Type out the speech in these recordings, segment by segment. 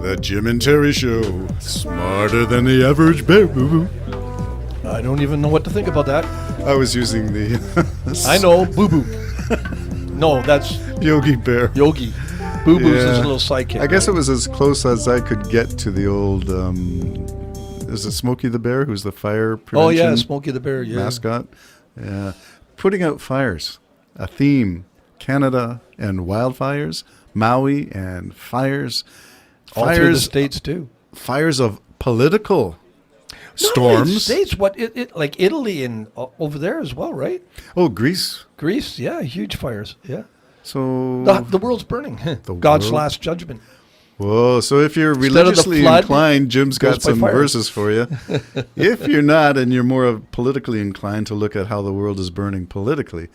The Jim and Terry Show. Smarter than the average bear. I don't even know what to think about that. I was using the I know, Boo Boo. No, that's Yogi Bear. Yogi. Boo Boo's Yeah. his little sidekick. I guess right? it was as close as I could get to the old. Is it Smokey the Bear, who's the fire prevention Oh yeah, Smokey the Bear. Yeah. mascot? Yeah, putting out fires. A theme: Canada and wildfires, Maui and fires. All through the states too. Fires of political Not only the storms. states, what it like Italy and over there as well, right? Oh, Greece. Greece, yeah, huge fires. Yeah, So the world's burning. The God's world- last judgment. whoa! So if you're Instead of the religiously flood, inclined, Jim's goes got by some fire. verses for you. If you're not, and you're more of politically inclined to look at how the world is burning politically,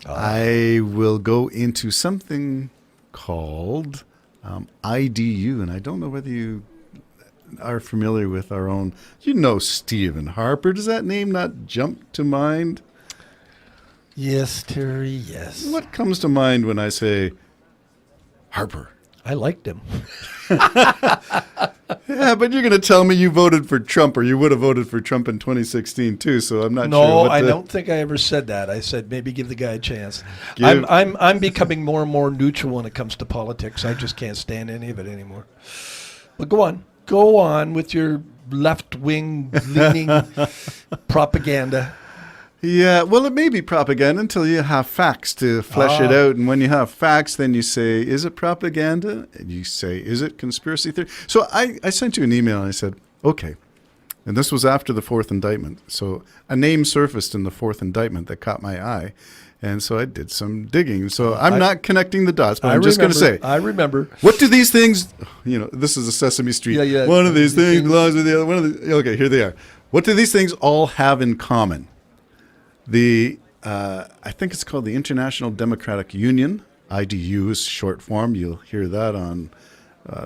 I will go into something called IDU, and I don't know whether you are familiar with our own. You know Stephen Harper. Does that name not jump to mind? Yes, Terry. Yes, What comes to mind when I say Harper? I liked him. Yeah, but you're going to tell me you voted for Trump, or you would have voted for Trump in 2016 too. So I'm not sure. No, what I the- don't think I ever said that. I said maybe give the guy a chance. Give- I'm becoming more and more neutral when it comes to politics. I just can't stand any of it anymore. But go on with your left wing leaning propaganda. Yeah, well, it may be propaganda until you have facts to flesh it out. And when you have facts, then you say, is it propaganda? And you say, is it conspiracy theory? So I sent you an email and I said, okay. And this was after the fourth indictment. So a name surfaced in the fourth indictment that caught my eye. And so I did some digging. So I'm not connecting the dots, but I'm just going to say, I remember. what do these things, this is a Sesame Street. Yeah. One of these things belongs to the other. Okay, here they are. What do these things all have in common? I think it's called the International Democratic Union. IDU is short form. You'll hear that on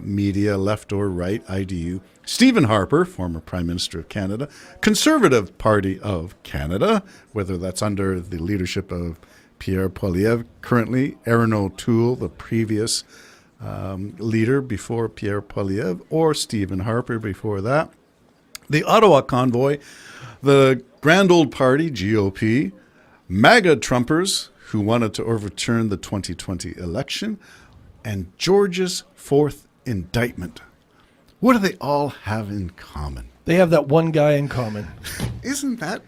media, left or right, IDU. Stephen Harper, former Prime Minister of Canada. Conservative Party of Canada, whether that's under the leadership of Pierre Poilievre, currently Erin O'Toole, the previous leader before Pierre Poilievre, or Stephen Harper before that. The Ottawa Convoy, the Grand Old Party, GOP, MAGA Trumpers, who wanted to overturn the 2020 election, and Georgia's fourth indictment. What do they all have in common? They have that one guy in common. Isn't that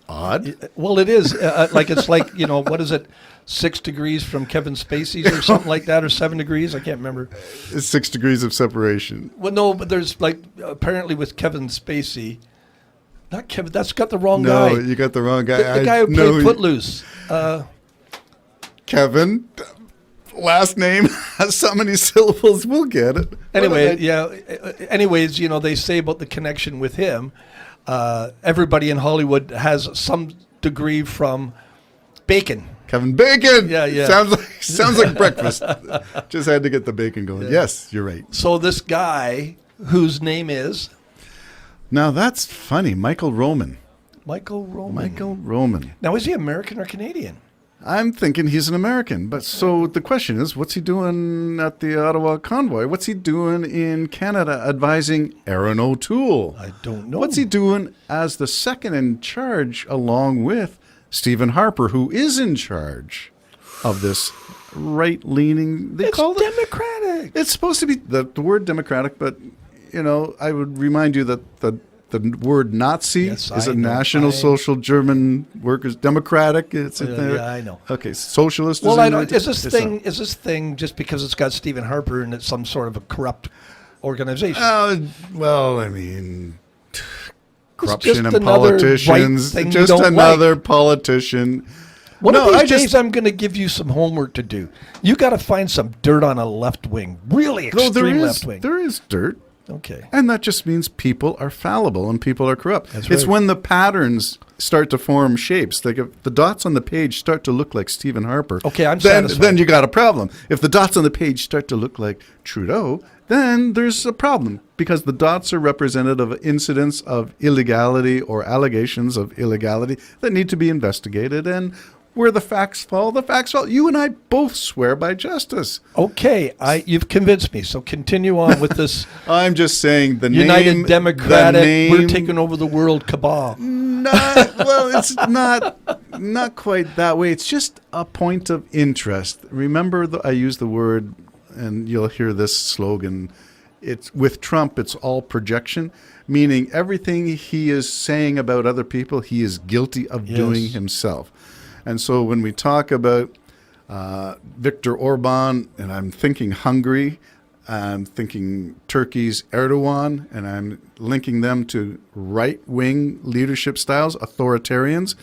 odd? Well, it is. It's like, what is it? 6 degrees from Kevin Spacey's or something like that, or 7 degrees? I can't remember. It's 6 degrees of separation. Well, no, but there's apparently with Kevin Spacey, not Kevin, that's got the wrong guy. No, you got the wrong guy. The guy who played Footloose. Kevin, last name has so many syllables, we'll get it. Anyway, yeah. Anyways, they say about the connection with him. Everybody in Hollywood has some degree from bacon. Kevin Bacon. Yeah. Sounds like breakfast. Just had to get the bacon going. Yeah. Yes, you're right. So this guy, whose name is Now that's funny. Michael Roman. Michael Roman. Roman. Now, is he American or Canadian? I'm thinking he's an American. But so the question is, what's he doing at the Ottawa Convoy? What's he doing in Canada advising Erin O'Toole? I don't know. What's he doing as the second in charge along with Stephen Harper, who is in charge of this right-leaning... It's democratic. It's supposed to be the word democratic, but, I would remind you that the word Nazi Yes, is I a know. National Social German Workers Democratic. It's in there. Yeah, I know. Okay, socialist. Well, is I in know. there. Is this It's thing not. is this thing just because it's got Stephen Harper and it's some sort of a corrupt organization? Well, I mean, just corruption and another politicians. right thing you Just don't another politician. One No, of I these just- days, I'm going to give you some homework to do. You got to find some dirt on a left wing, really No, extreme left wing. there is dirt. Okay. And that just means people are fallible and people are corrupt. That's It's right. when the patterns start to form shapes. Like if the dots on the page start to look like Stephen Harper. Okay, I'm then, satisfied. Then you got a problem. If the dots on the page start to look like Trudeau, then there's a problem because the dots are representative of incidents of illegality or allegations of illegality that need to be investigated. And Where the facts fall, the facts fall. You and I both swear by justice. Okay, you've convinced me. So continue on with this I'm just saying the United name, Democratic, the name, we're taking over the world cabal. well, it's not quite that way. It's just a point of interest. Remember, I use the word, and you'll hear this slogan. It's with Trump. It's all projection, meaning everything he is saying about other people, he is guilty of doing himself. And so when we talk about Viktor Orban, and I'm thinking Hungary, I'm thinking Turkey's Erdogan, and I'm linking them to right-wing leadership styles, authoritarians.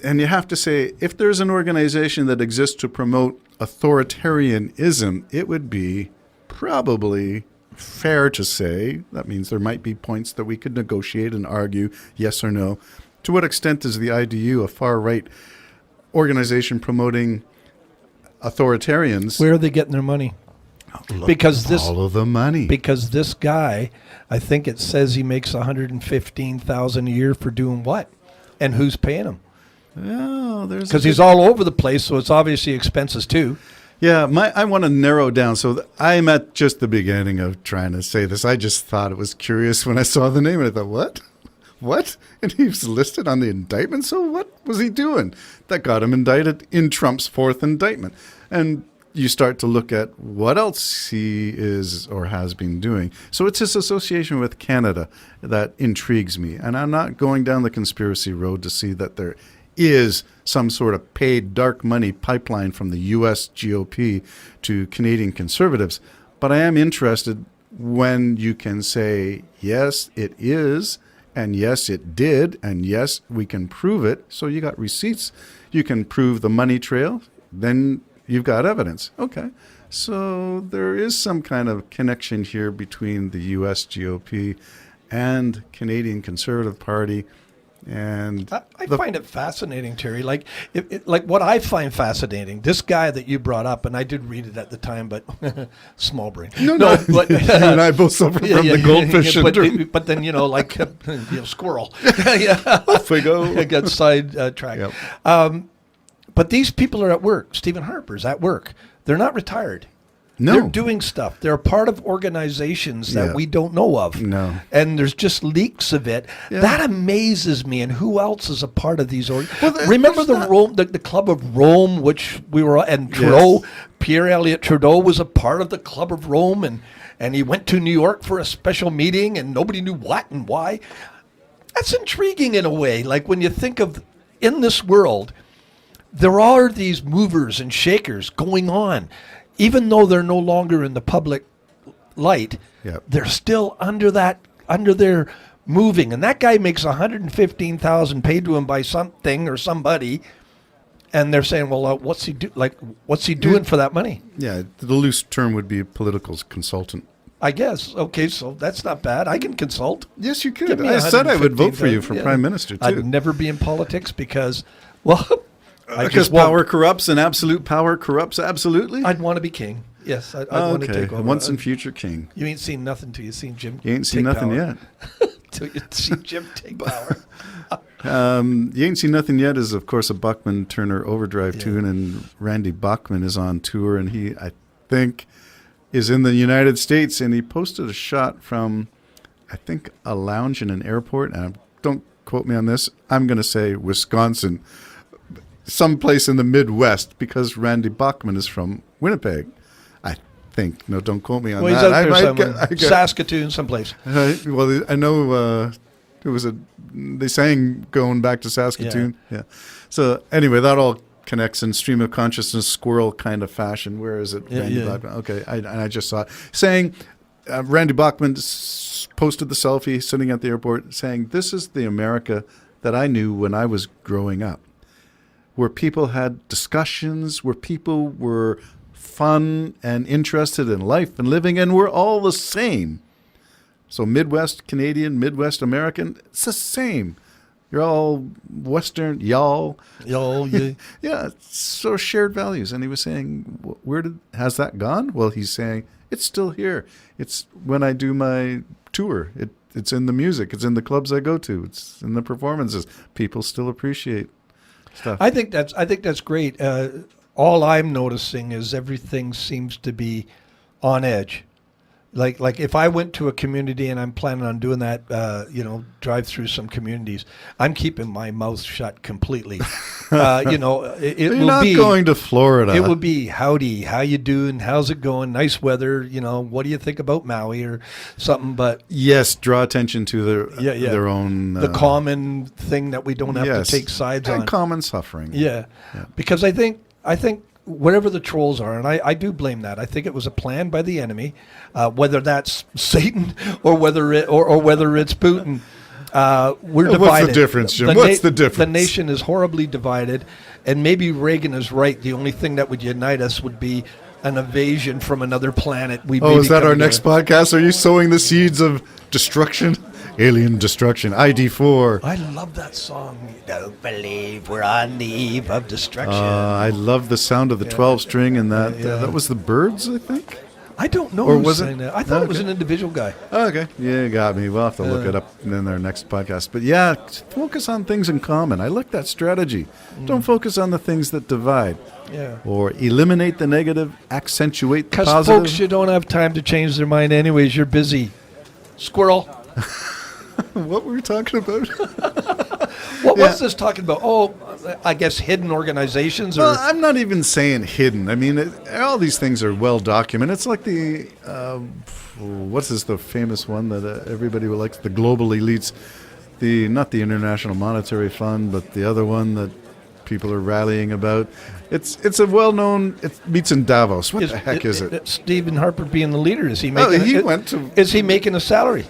And you have to say, if there's an organization that exists to promote authoritarianism, it would be probably fair to say, that means there might be points that we could negotiate and argue yes or no. To what extent is the IDU a far-right organization promoting authoritarians? Where are they getting their money? Because Follow the money. Because this guy, I think it says he makes $115,000 a year for doing what, and who's paying him? Oh, Because he's all over the place, so it's obviously expenses too. Yeah, I want to narrow down. So I'm at just the beginning of trying to say this. I just thought it was curious when I saw the name, and I thought, what? What? And he was listed on the indictment? So what was he doing that got him indicted in Trump's fourth indictment? And you start to look at what else he is or has been doing. So it's his association with Canada that intrigues me. And I'm not going down the conspiracy road to see that there is some sort of paid dark money pipeline from the U.S. GOP to Canadian Conservatives. But I am interested when you can say, yes, it is, and yes, it did, and yes, we can prove it. So you got receipts. You can prove the money trail. Then you've got evidence. Okay. So there is some kind of connection here between the U.S. GOP and Canadian Conservative Party. And I find it fascinating, Terry. Like, like what I find fascinating, this guy that you brought up, and I did read it at the time, but small brain. No. But, you and I both suffer from the goldfish syndrome. But then, like, squirrel. Yeah. Off we go. I got sidetracked. Yep. But these people are at work. Stephen Harper's at work. They're not retired. No. They're doing stuff. They're part of organizations that we don't know of. No. And there's just leaks of it. Yeah. That amazes me. And who else is a part of these? Well, Remember the Club of Rome, which we were, and Trudeau, Pierre Elliott Trudeau was a part of the Club of Rome, and he went to New York for a special meeting, and nobody knew what and why. That's intriguing in a way. Like when you think of, in this world, there are these movers and shakers going on. Even though they're no longer in the public light, they're still under their moving. And that guy makes $115,000 paid to him by something or somebody, and they're saying, "Well, what's he do? Like, what's he doing for that money?" Yeah, the loose term would be a political consultant. I guess. Okay, so that's not bad. I can consult. Yes, you could. Give me I said I would vote for you for $115,000. prime minister too. I'd never be in politics because, well. Because power corrupts and absolute power corrupts absolutely? I'd want to be king. Yes, I'd want to take over. Once and future king. You ain't seen nothing till you seen Jim. You ain't seen nothing yet. Till you see Jim take power. You Ain't Seen Nothing Yet is, of course, a Buckman Turner Overdrive tune, and Randy Bachman is on tour, and he, I think, is in the United States, and he posted a shot from, I think, a lounge in an airport, and don't quote me on this, I'm going to say Wisconsin, someplace in the Midwest, because Randy Bachman is from Winnipeg, I think. No, don't quote me on Well, he's that. out there somewhere. Saskatoon, someplace. Well, I know it was they sang going back to Saskatoon. Yeah. So anyway, that all connects in stream of consciousness squirrel kind of fashion. Where is it? Randy Bachman. Okay, I just saw it. Saying, Randy Bachman posted the selfie sitting at the airport saying, "This is the America that I knew when I was growing up, where people had discussions, where people were fun and interested in life and living, and we're all the same." So Midwest Canadian, Midwest American, it's the same. You're all Western, y'all. Y'all, yeah. Yeah, so shared values. And he was saying, has that gone? Well, he's saying, it's still here. It's when I do my tour. It's in the music. It's in the clubs I go to. It's in the performances. People still appreciate stuff. I think that's great. All I'm noticing is everything seems to be on edge. Like if I went to a community and I'm planning on doing that, drive through some communities, I'm keeping my mouth shut completely. It You're will not be going to Florida. It would be howdy, how you doing, how's it going, nice weather, what do you think about Maui or something. But yes, draw attention to their own the common thing that we don't have yes, to take sides and on. common suffering. Yeah, because I think whatever the trolls are, and I do blame that. I think it was a plan by the enemy, whether that's Satan or whether it's Putin. We're divided. What's the difference, Jim? What's the difference? The nation is horribly divided, and maybe Reagan is right. The only thing that would unite us would be an invasion from another planet. Is that our next podcast? Are you sowing the seeds of destruction? Alien destruction. ID4. I love that song. Don't believe we're on the eve of destruction. I love the sound of the 12 string and that. That was the Birds, I think. I don't know. Or who was sang it? that. I thought it was an individual guy. Okay. Yeah, you got me. We'll have to look it up in our next podcast. But yeah, focus on things in common. I like that strategy. Don't focus on the things that divide. Yeah. Or eliminate the negative, accentuate the Because positive. folks, you don't have time to change their mind anyways. You're busy. Squirrel. What were we talking about? What's this talking about? Oh, I guess hidden organizations. Or Well, I'm not even saying hidden. I mean, all these things are well documented. It's like the, the famous one that everybody likes, the global elites, not the International Monetary Fund, but the other one that people are rallying about. It's a well-known, it meets in Davos. What the heck is it? Stephen Harper being the leader. Is he making? Is he making a salary?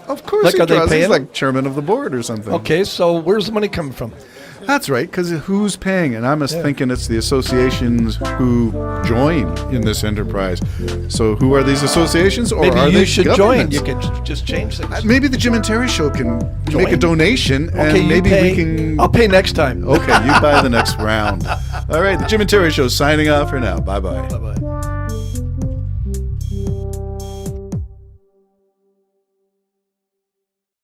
Of course Like, he are they does. paying He's him? like chairman of the board or something. Okay, so where's the money coming from? That's right, because who's paying? And I'm thinking it's the associations who join in this enterprise. So who are these associations, or Maybe are you they should governments? join. You can just change things. Maybe the Jim and Terry Show can make a Join. donation, Okay, and maybe we can. I'll pay next time. Okay, you buy the next round. All right, the Jim and Terry Show signing off for now. Bye bye. Bye-bye.